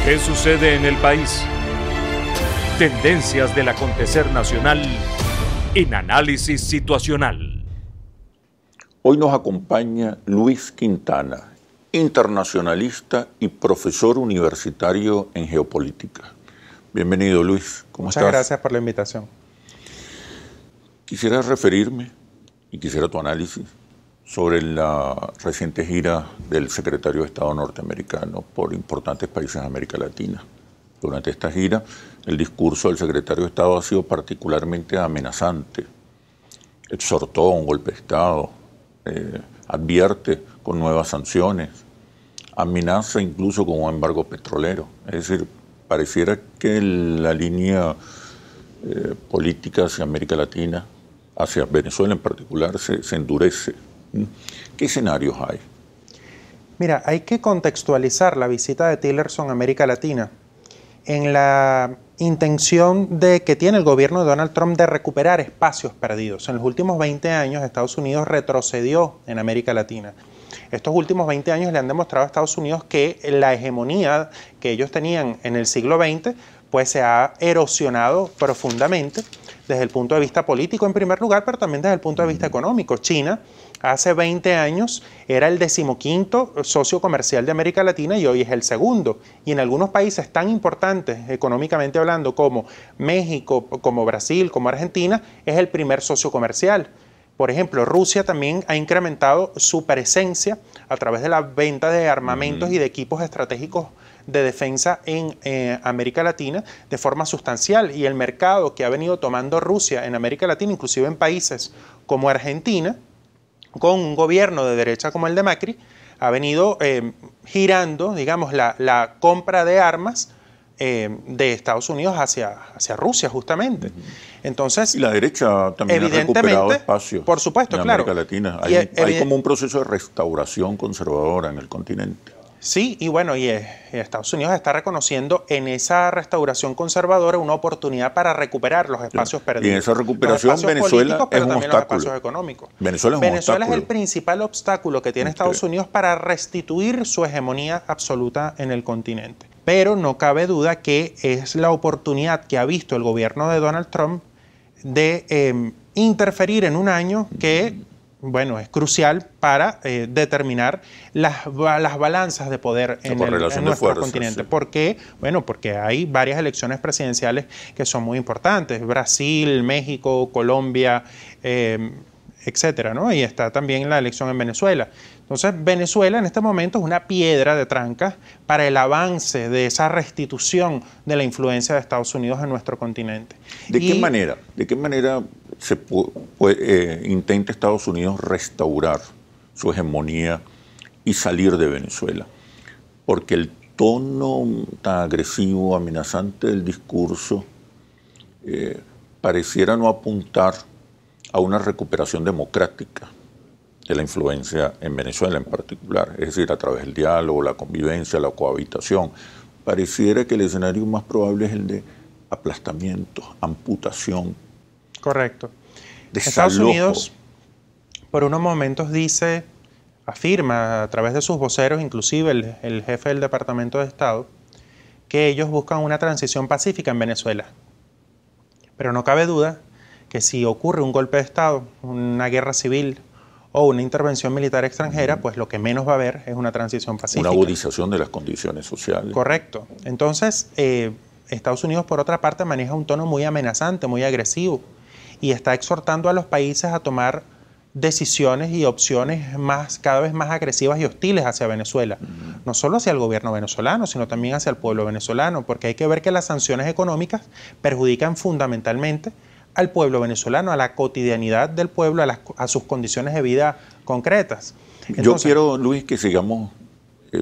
¿Qué sucede en el país? Tendencias del acontecer nacional en análisis situacional. Hoy nos acompaña Luis Quintana, internacionalista y profesor universitario en geopolítica. Bienvenido, Luis. ¿Cómo estás? Muchas gracias por la invitación. Quisiera referirme y quisiera tu análisis sobre la reciente gira del secretario de Estado norteamericano por importantes países de América Latina. Durante esta gira, el discurso del secretario de Estado ha sido particularmente amenazante. Exhortó a un golpe de Estado, advierte con nuevas sanciones, amenaza incluso con un embargo petrolero. Es decir, pareciera que la línea política hacia América Latina, hacia Venezuela en particular, se endurece. ¿Qué escenarios hay? Mira, hay que contextualizar la visita de Tillerson a América Latina en la intención que tiene el gobierno de Donald Trump de recuperar espacios perdidos. En los últimos 20 años, Estados Unidos retrocedió en América Latina. Estos últimos 20 años le han demostrado a Estados Unidos que la hegemonía que ellos tenían en el siglo XX pues se ha erosionado profundamente desde el punto de vista político en primer lugar, pero también desde el punto de vista económico. China hace 20 años era el 15º socio comercial de América Latina y hoy es el segundo. Y en algunos países tan importantes económicamente hablando como México, como Brasil, como Argentina, es el primer socio comercial. Por ejemplo, Rusia también ha incrementado su presencia a través de la venta de armamentos y de equipos estratégicos de defensa en América Latina de forma sustancial, y el mercado que ha venido tomando Rusia en América Latina, inclusive en países como Argentina, con un gobierno de derecha como el de Macri, ha venido girando, digamos, la compra de armas de Estados Unidos hacia Rusia, justamente. Entonces, y la derecha también ha recuperado espacios, por supuesto, en claro. América Latina. Hay como un proceso de restauración conservadora en el continente. Sí, y bueno, Estados Unidos está reconociendo en esa restauración conservadora una oportunidad para recuperar los espacios perdidos. Y en esa recuperación Venezuela es un obstáculo. Los espacios económicos. Venezuela es el principal obstáculo que tiene Estados Unidos para restituir su hegemonía absoluta en el continente. Pero no cabe duda que es la oportunidad que ha visto el gobierno de Donald Trump de interferir en un año que, bueno, es crucial para determinar las balanzas de poder en nuestro continente. Sí. ¿Por qué? Bueno, porque hay varias elecciones presidenciales que son muy importantes. Brasil, México, Colombia, etcétera, ¿no? Y está también la elección en Venezuela. Entonces, Venezuela en este momento es una piedra de tranca para el avance de esa restitución de la influencia de Estados Unidos en nuestro continente. ¿De qué manera intenta Estados Unidos restaurar su hegemonía y salir de Venezuela? Porque el tono tan agresivo, amenazante del discurso pareciera no apuntar a una recuperación democrática de la influencia en Venezuela en particular, es decir, a través del diálogo, la convivencia, la cohabitación. Pareciera que el escenario más probable es el de aplastamiento, amputación. Correcto. Desalojo. Estados Unidos, por unos momentos afirma a través de sus voceros, inclusive el jefe del Departamento de Estado, que ellos buscan una transición pacífica en Venezuela. Pero no cabe duda que si ocurre un golpe de Estado, una guerra civil o una intervención militar extranjera, pues lo que menos va a haber es una transición pacífica. Una agudización de las condiciones sociales. Correcto. Entonces, Estados Unidos, por otra parte, maneja un tono muy amenazante, muy agresivo, y está exhortando a los países a tomar decisiones y opciones cada vez más agresivas y hostiles hacia Venezuela. No solo hacia el gobierno venezolano, sino también hacia el pueblo venezolano, porque hay que ver que las sanciones económicas perjudican fundamentalmente al pueblo venezolano, a la cotidianidad del pueblo, a sus condiciones de vida concretas. Entonces, yo quiero, Luis, que sigamos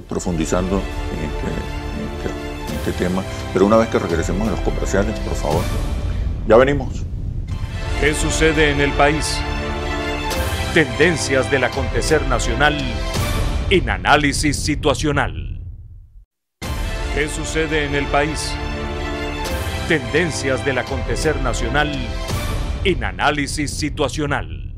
profundizando en este tema, pero una vez que regresemos a los comerciales, por favor. Ya venimos. ¿Qué sucede en el país? Tendencias del acontecer nacional en análisis situacional. ¿Qué sucede en el país? Tendencias del acontecer nacional en análisis situacional.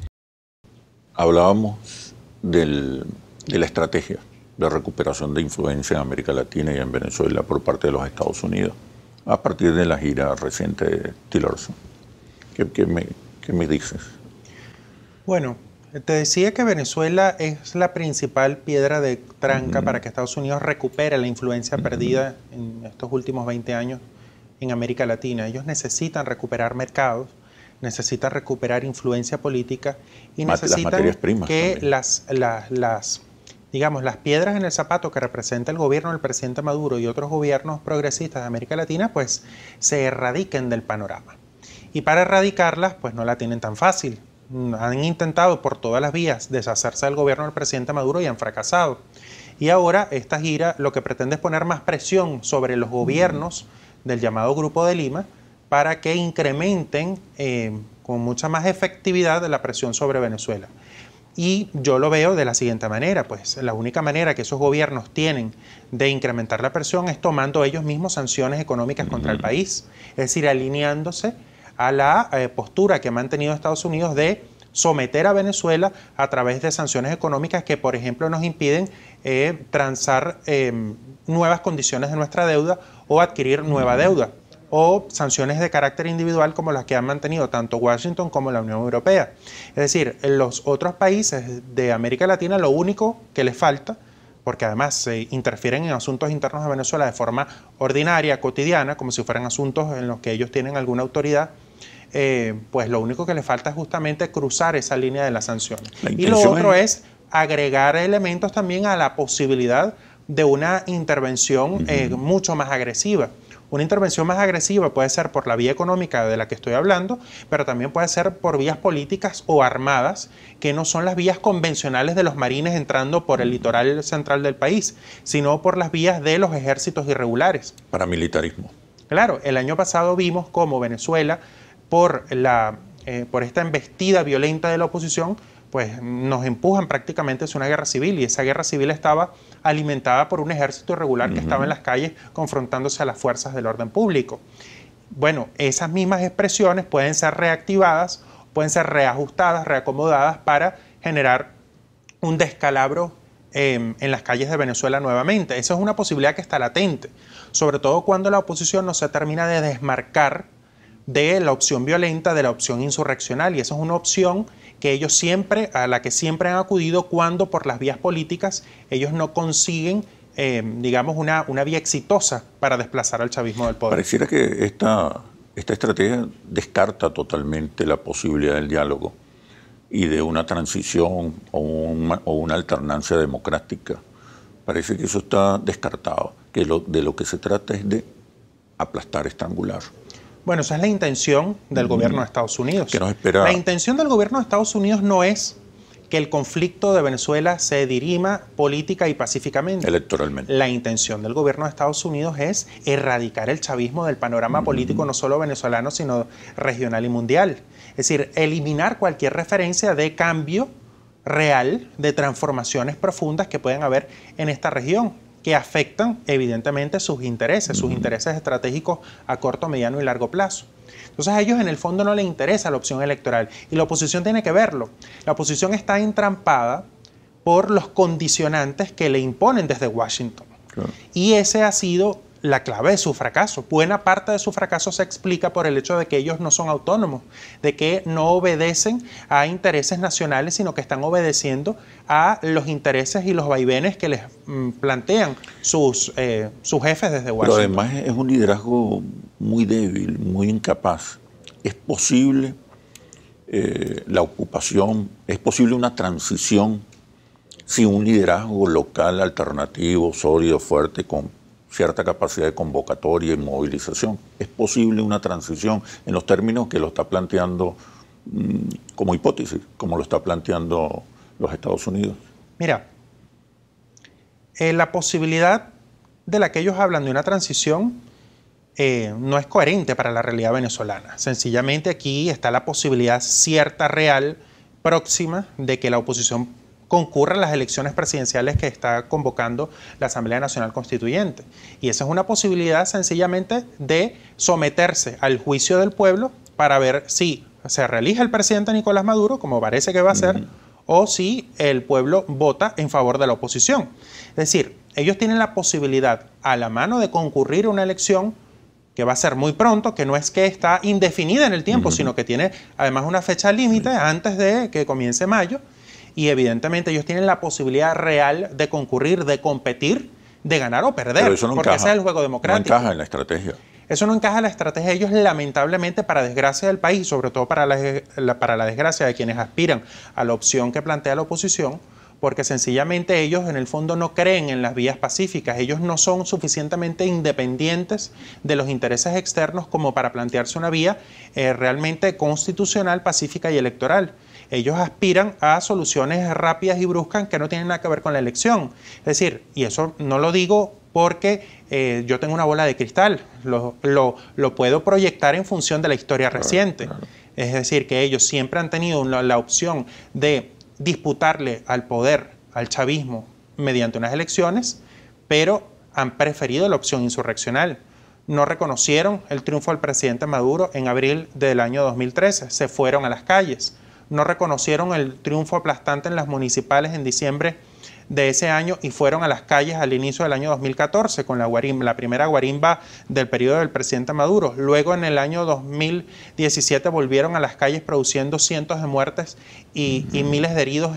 Hablábamos de la estrategia de recuperación de influencia en América Latina y en Venezuela por parte de los Estados Unidos, a partir de la gira reciente de Tillerson. ¿Qué me dices? Bueno, te decía que Venezuela es la principal piedra de tranca para que Estados Unidos recupere la influencia perdida en estos últimos 20 años en América Latina. Ellos necesitan recuperar mercados, necesitan recuperar influencia política y necesitan que las piedras en el zapato que representa el gobierno del presidente Maduro y otros gobiernos progresistas de América Latina, pues se erradiquen del panorama. Y para erradicarlas, pues no la tienen tan fácil. Han intentado por todas las vías deshacerse del gobierno del presidente Maduro y han fracasado. Y ahora esta gira lo que pretende es poner más presión sobre los gobiernos del llamado Grupo de Lima para que incrementen con mucha más efectividad la presión sobre Venezuela. Y yo lo veo de la siguiente manera, pues la única manera que esos gobiernos tienen de incrementar la presión es tomando ellos mismos sanciones económicas contra el país, es decir, alineándose a la postura que ha mantenido Estados Unidos de someter a Venezuela a través de sanciones económicas que, por ejemplo, nos impiden transar nuevas condiciones de nuestra deuda o adquirir nueva deuda, o sanciones de carácter individual como las que han mantenido tanto Washington como la Unión Europea. Es decir, en los otros países de América Latina lo único que les falta, porque además se interfieren en asuntos internos de Venezuela de forma ordinaria, cotidiana, como si fueran asuntos en los que ellos tienen alguna autoridad, pues lo único que les falta es justamente cruzar esa línea de las sanciones. Y lo otro es agregar elementos también a la posibilidad de una intervención mucho más agresiva. Una intervención más agresiva puede ser por la vía económica de la que estoy hablando, pero también puede ser por vías políticas o armadas, que no son las vías convencionales de los marines entrando por el litoral central del país, sino por las vías de los ejércitos irregulares. Paramilitarismo. Claro, el año pasado vimos cómo Venezuela, por esta embestida violenta de la oposición, pues nos empujan prácticamente hacia una guerra civil, y esa guerra civil estaba alimentada por un ejército irregular que estaba en las calles confrontándose a las fuerzas del orden público. Bueno, esas mismas expresiones pueden ser reactivadas, pueden ser reajustadas, reacomodadas para generar un descalabro en las calles de Venezuela nuevamente. Esa es una posibilidad que está latente, sobre todo cuando la oposición no se termina de desmarcar de la opción violenta, de la opción insurreccional, y esa es una opción que ellos a la que siempre han acudido cuando por las vías políticas ellos no consiguen, una vía exitosa para desplazar al chavismo del poder. Pareciera que esta estrategia descarta totalmente la posibilidad del diálogo y de una transición o una alternancia democrática. Parece que eso está descartado, que de lo que se trata es de aplastar, estrangular. Bueno, esa es la intención del gobierno de Estados Unidos. ¿Qué nos espera? La intención del gobierno de Estados Unidos no es que el conflicto de Venezuela se dirima política y pacíficamente. Electoralmente. La intención del gobierno de Estados Unidos es erradicar el chavismo del panorama político no solo venezolano, sino regional y mundial. Es decir, eliminar cualquier referencia de cambio real, de transformaciones profundas que pueden haber en esta región, que afectan evidentemente sus intereses estratégicos a corto, mediano y largo plazo. Entonces a ellos en el fondo no les interesa la opción electoral, y la oposición tiene que verlo. La oposición está entrampada por los condicionantes que le imponen desde Washington. Claro. Y ese ha sido la clave de su fracaso. Buena parte de su fracaso se explica por el hecho de que ellos no son autónomos, de que no obedecen a intereses nacionales, sino que están obedeciendo a los intereses y los vaivenes que les plantean sus jefes desde Washington. Pero además es un liderazgo muy débil, muy incapaz. Es posible la ocupación, es posible una transición sin un liderazgo local alternativo, sólido, fuerte, con cierta capacidad de convocatoria y movilización. Es posible una transición en los términos que lo está planteando como hipótesis, como lo está planteando los Estados Unidos. Mira, la posibilidad de la que ellos hablan de una transición no es coherente para la realidad venezolana. Sencillamente aquí está la posibilidad cierta, real, próxima, de que la oposición concurra a las elecciones presidenciales que está convocando la Asamblea Nacional Constituyente. Y esa es una posibilidad sencillamente de someterse al juicio del pueblo para ver si se reelige el presidente Nicolás Maduro, como parece que va a ser, o si el pueblo vota en favor de la oposición. Es decir, ellos tienen la posibilidad a la mano de concurrir a una elección que va a ser muy pronto, que no es que está indefinida en el tiempo, sino que tiene además una fecha límite antes de que comience mayo, y evidentemente ellos tienen la posibilidad real de concurrir, de competir, de ganar o perder, pero eso no porque encaja, ese es el juego democrático. No encaja en la estrategia. Eso no encaja en la estrategia de ellos, lamentablemente, para desgracia del país, sobre todo para la desgracia de quienes aspiran a la opción que plantea la oposición, porque sencillamente ellos en el fondo no creen en las vías pacíficas, ellos no son suficientemente independientes de los intereses externos como para plantearse una vía realmente constitucional, pacífica y electoral. Ellos aspiran a soluciones rápidas y bruscas que no tienen nada que ver con la elección. Es decir, y eso no lo digo porque yo tengo una bola de cristal, lo puedo proyectar en función de la historia reciente. Claro. Es decir, que ellos siempre han tenido la opción de disputarle al poder, al chavismo, mediante unas elecciones, pero han preferido la opción insurreccional. No reconocieron el triunfo del presidente Maduro en abril del año 2013, se fueron a las calles. No reconocieron el triunfo aplastante en las municipales en diciembre de ese año y fueron a las calles al inicio del año 2014 con la primera guarimba del periodo del presidente Maduro. Luego en el año 2017 volvieron a las calles produciendo cientos de muertes y miles de heridos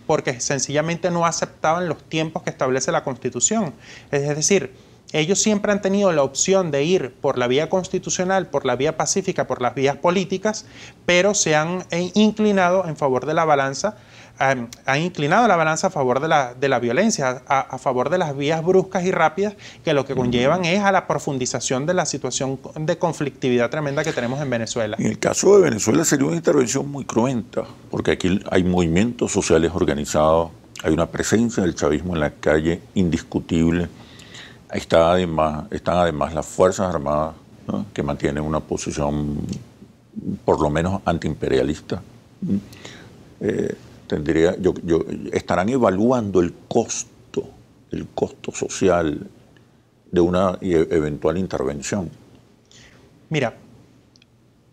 porque sencillamente no aceptaban los tiempos que establece la Constitución. Es decir, ellos siempre han tenido la opción de ir por la vía constitucional, por la vía pacífica, por las vías políticas, pero se han inclinado en favor de la balanza, han inclinado la balanza a favor de la violencia, a favor de las vías bruscas y rápidas, que lo que conllevan es a la profundización de la situación de conflictividad tremenda que tenemos en Venezuela. En el caso de Venezuela sería una intervención muy cruenta, porque aquí hay movimientos sociales organizados, hay una presencia del chavismo en la calle indiscutible. Están además las Fuerzas Armadas, ¿no?, que mantienen una posición por lo menos antiimperialista. Estarán evaluando el costo social de una eventual intervención. Mira,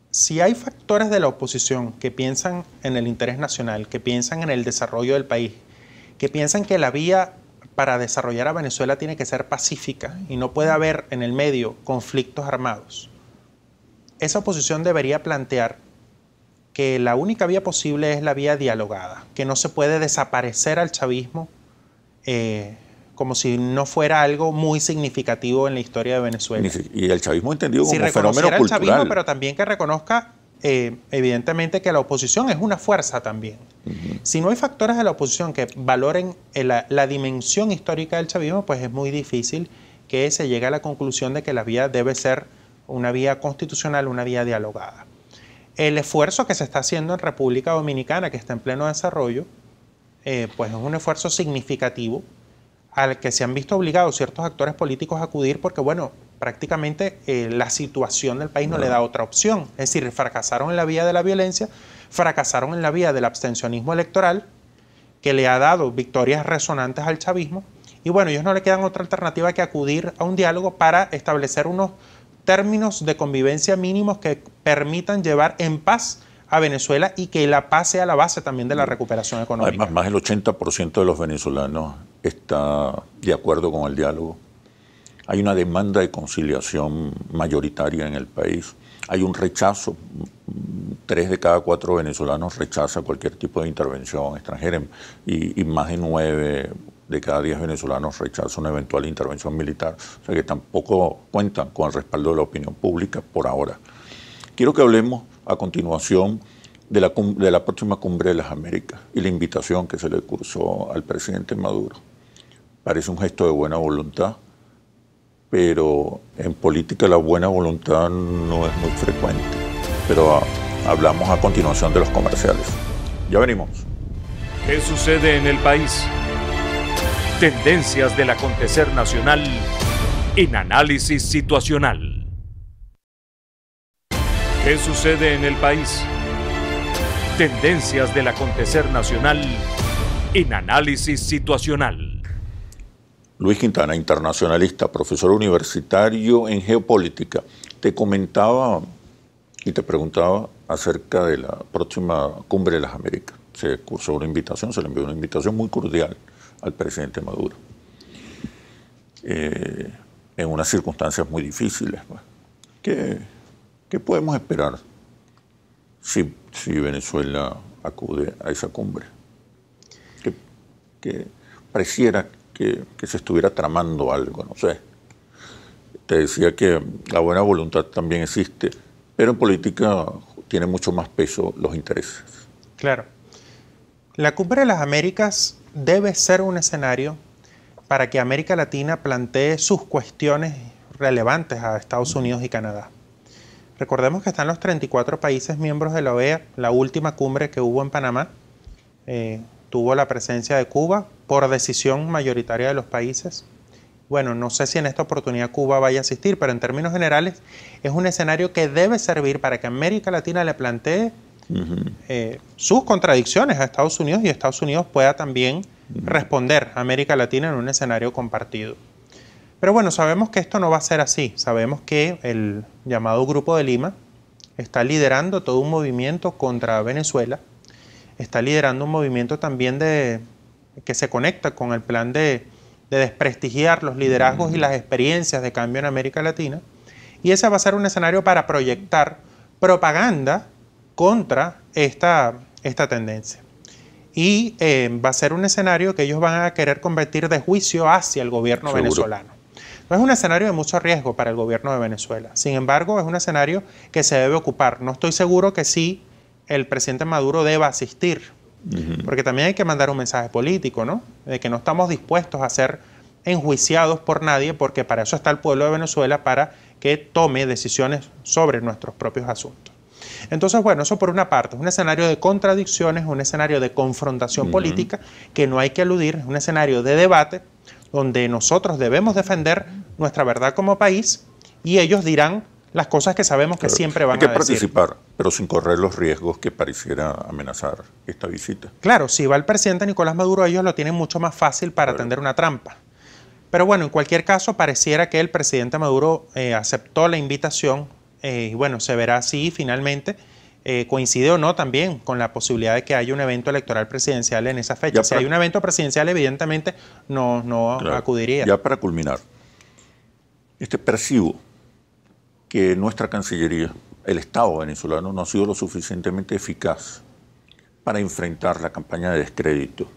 si hay factores de la oposición que piensan en el interés nacional, que piensan en el desarrollo del país, que piensan que la vía para desarrollar a Venezuela tiene que ser pacífica y no puede haber en el medio conflictos armados, esa oposición debería plantear que la única vía posible es la vía dialogada, que no se puede desaparecer al chavismo como si no fuera algo muy significativo en la historia de Venezuela. Y el chavismo entendido como fenómeno cultural. Sí, reconocer al chavismo, pero también que reconozca evidentemente que la oposición es una fuerza también. Si no hay factores de la oposición que valoren la dimensión histórica del chavismo, pues es muy difícil que se llegue a la conclusión de que la vía debe ser una vía constitucional, una vía dialogada. El esfuerzo que se está haciendo en República Dominicana, que está en pleno desarrollo, pues es un esfuerzo significativo al que se han visto obligados ciertos actores políticos a acudir porque, bueno, prácticamente la situación del país no le da otra opción. Es decir, fracasaron en la vía de la violencia, fracasaron en la vía del abstencionismo electoral, que le ha dado victorias resonantes al chavismo, y bueno, ellos no le quedan otra alternativa que acudir a un diálogo para establecer unos términos de convivencia mínimos que permitan llevar en paz a Venezuela y que la paz sea la base también de la recuperación económica. Además, más del 80% de los venezolanos está de acuerdo con el diálogo. Hay una demanda de conciliación mayoritaria en el país. Hay un rechazo. 3 de cada 4 venezolanos rechaza cualquier tipo de intervención extranjera y más de 9 de cada 10 venezolanos rechazan una eventual intervención militar. O sea que tampoco cuentan con el respaldo de la opinión pública por ahora. Quiero que hablemos a continuación de la próxima Cumbre de las Américas y la invitación que se le cursó al presidente Maduro. Parece un gesto de buena voluntad, pero en política la buena voluntad no es muy frecuente. Pero hablamos a continuación de los comerciales. Ya venimos. ¿Qué sucede en el país? Tendencias del acontecer nacional en Análisis Situacional. ¿Qué sucede en el país? Tendencias del acontecer nacional en Análisis Situacional. Luis Quintana, internacionalista, profesor universitario en geopolítica, te comentaba y te preguntaba acerca de la próxima Cumbre de las Américas. se cursó una invitación, se le envió una invitación muy cordial al presidente Maduro, en unas circunstancias muy difíciles. Pues. ¿Qué podemos esperar si Venezuela acude a esa cumbre? Que pareciera que se estuviera tramando algo, no sé. Te decía que la buena voluntad también existe, pero en política tiene mucho más peso los intereses. Claro. La Cumbre de las Américas debe ser un escenario para que América Latina plantee sus cuestiones relevantes a Estados Unidos y Canadá. Recordemos que están los 34 países miembros de la OEA. La última cumbre que hubo en Panamá tuvo la presencia de Cuba por decisión mayoritaria de los países. Bueno, no sé si en esta oportunidad Cuba vaya a asistir, pero en términos generales es un escenario que debe servir para que América Latina le plantee sus contradicciones a Estados Unidos y Estados Unidos pueda también responder a América Latina en un escenario compartido. Pero bueno, sabemos que esto no va a ser así. Sabemos que el llamado Grupo de Lima está liderando todo un movimiento contra Venezuela, está liderando un movimiento también que se conecta con el plan de desprestigiar los liderazgos y las experiencias de cambio en América Latina, y ese va a ser un escenario para proyectar propaganda contra esta tendencia. Y va a ser un escenario que ellos van a querer convertir de juicio hacia el gobierno venezolano. No es un escenario de mucho riesgo para el gobierno de Venezuela. Sin embargo, es un escenario que se debe ocupar. No estoy seguro que sí el presidente Maduro deba asistir, porque también hay que mandar un mensaje político, ¿no? De que no estamos dispuestos a ser enjuiciados por nadie, porque para eso está el pueblo de Venezuela, para que tome decisiones sobre nuestros propios asuntos. Entonces, bueno, eso por una parte, es un escenario de contradicciones, un escenario de confrontación política que no hay que eludir, es un escenario de debate donde nosotros debemos defender nuestra verdad como país y ellos dirán las cosas que sabemos que siempre van a decir. Hay que participar, pero sin correr los riesgos que pareciera amenazar esta visita. Claro, si va el presidente Nicolás Maduro, ellos lo tienen mucho más fácil para tender una trampa. Pero bueno, en cualquier caso, pareciera que el presidente Maduro aceptó la invitación y bueno, se verá si finalmente coincide o no también con la posibilidad de que haya un evento electoral presidencial en esa fecha. Si hay un evento presidencial, evidentemente no acudiría. Ya para culminar, percibo que nuestra Cancillería, el Estado venezolano, no ha sido lo suficientemente eficaz para enfrentar la campaña de descrédito,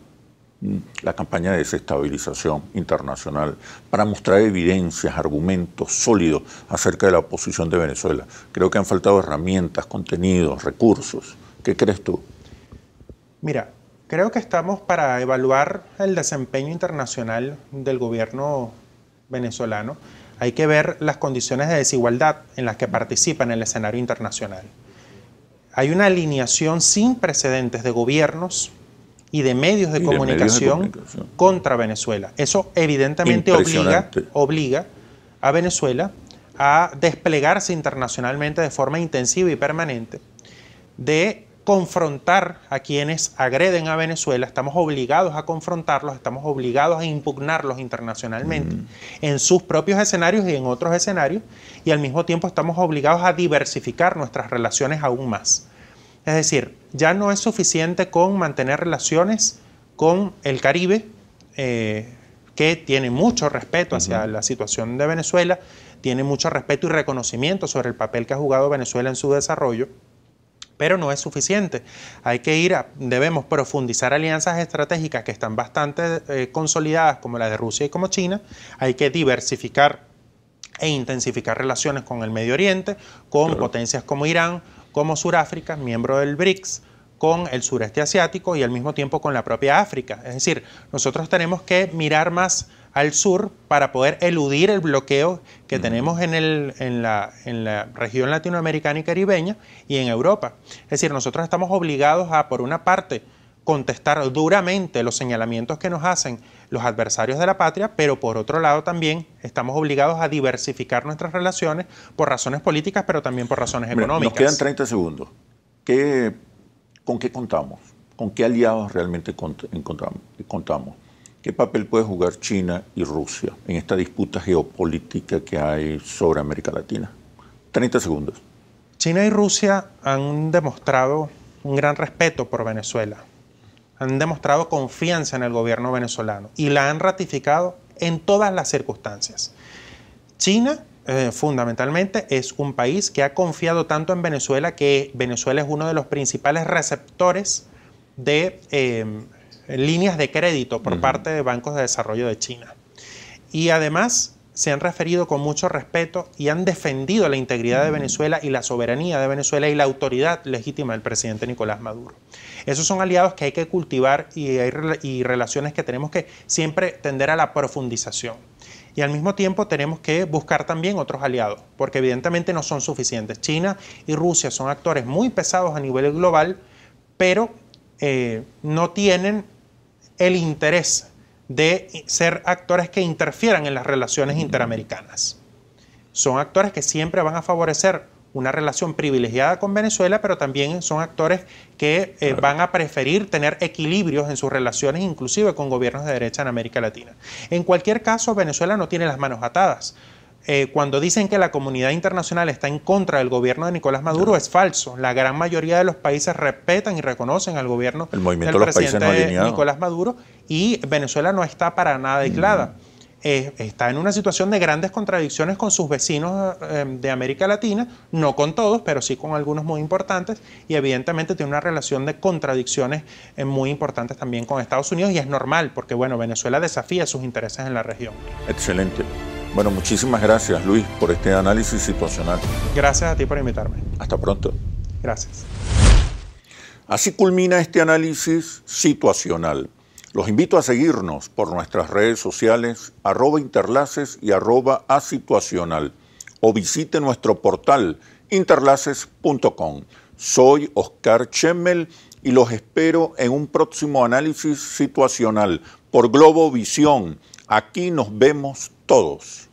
la campaña de desestabilización internacional, para mostrar evidencias, argumentos sólidos acerca de la oposición de Venezuela. Creo que han faltado herramientas, contenidos, recursos. ¿Qué crees tú? Mira, creo que estamos para evaluar el desempeño internacional del gobierno venezolano. Hay que ver las condiciones de desigualdad en las que participa en el escenario internacional. Hay una alineación sin precedentes de gobiernos y de medios de comunicación contra Venezuela. Eso evidentemente obliga a Venezuela a desplegarse internacionalmente de forma intensiva y permanente, de confrontar a quienes agreden a Venezuela. Estamos obligados a confrontarlos, estamos obligados a impugnarlos internacionalmente en sus propios escenarios y en otros escenarios, y al mismo tiempo estamos obligados a diversificar nuestras relaciones aún más. Es decir, ya no es suficiente con mantener relaciones con el Caribe, que tiene mucho respeto hacia la situación de Venezuela, tiene mucho respeto y reconocimiento sobre el papel que ha jugado Venezuela en su desarrollo, pero no es suficiente. Debemos profundizar alianzas estratégicas que están bastante consolidadas, como la de Rusia y como China. Hay que diversificar e intensificar relaciones con el Medio Oriente, con potencias como Irán, como Suráfrica, miembro del BRICS, con el sureste asiático y al mismo tiempo con la propia África. Es decir, nosotros tenemos que mirar más al sur para poder eludir el bloqueo que tenemos en la región latinoamericana y caribeña y en Europa. Es decir, nosotros estamos obligados a, por una parte, contestar duramente los señalamientos que nos hacen los adversarios de la patria, pero por otro lado también estamos obligados a diversificar nuestras relaciones por razones políticas, pero también por razones económicas. Nos quedan 30 segundos. ¿Con qué contamos? ¿Con qué aliados realmente contamos? ¿Qué papel puede jugar China y Rusia en esta disputa geopolítica que hay sobre América Latina? 30 segundos. China y Rusia han demostrado un gran respeto por Venezuela. han demostrado confianza en el gobierno venezolano y la han ratificado en todas las circunstancias. China, fundamentalmente, es un país que ha confiado tanto en Venezuela que Venezuela es uno de los principales receptores de líneas de crédito por parte de bancos de desarrollo de China. Y además se han referido con mucho respeto y han defendido la integridad de Venezuela y la soberanía de Venezuela y la autoridad legítima del presidente Nicolás Maduro. Esos son aliados que hay que cultivar y relaciones que tenemos que siempre tender a la profundización. Y al mismo tiempo tenemos que buscar también otros aliados, porque evidentemente no son suficientes. China y Rusia son actores muy pesados a nivel global, pero no tienen el interés de ser actores que interfieran en las relaciones interamericanas. Son actores que siempre van a favorecer una relación privilegiada con Venezuela, pero también son actores que van a preferir tener equilibrios en sus relaciones, inclusive con gobiernos de derecha en América Latina. En cualquier caso, Venezuela no tiene las manos atadas. Cuando dicen que la comunidad internacional está en contra del gobierno de Nicolás Maduro, es falso. La gran mayoría de los países respetan y reconocen al gobierno del presidente Nicolás Maduro, y Venezuela no está para nada aislada. Está en una situación de grandes contradicciones con sus vecinos de América Latina, no con todos, pero sí con algunos muy importantes, y evidentemente tiene una relación de contradicciones muy importantes también con Estados Unidos, y es normal, porque bueno, Venezuela desafía sus intereses en la región. Excelente. Bueno, muchísimas gracias, Luis, por este análisis situacional. Gracias a ti por invitarme. Hasta pronto. Gracias. Así culmina este análisis situacional. Los invito a seguirnos por nuestras redes sociales @interlaces y @asituacional, o visite nuestro portal interlaces.com. Soy Oscar Chemmel y los espero en un próximo análisis situacional por Globovisión. Aquí nos vemos todos.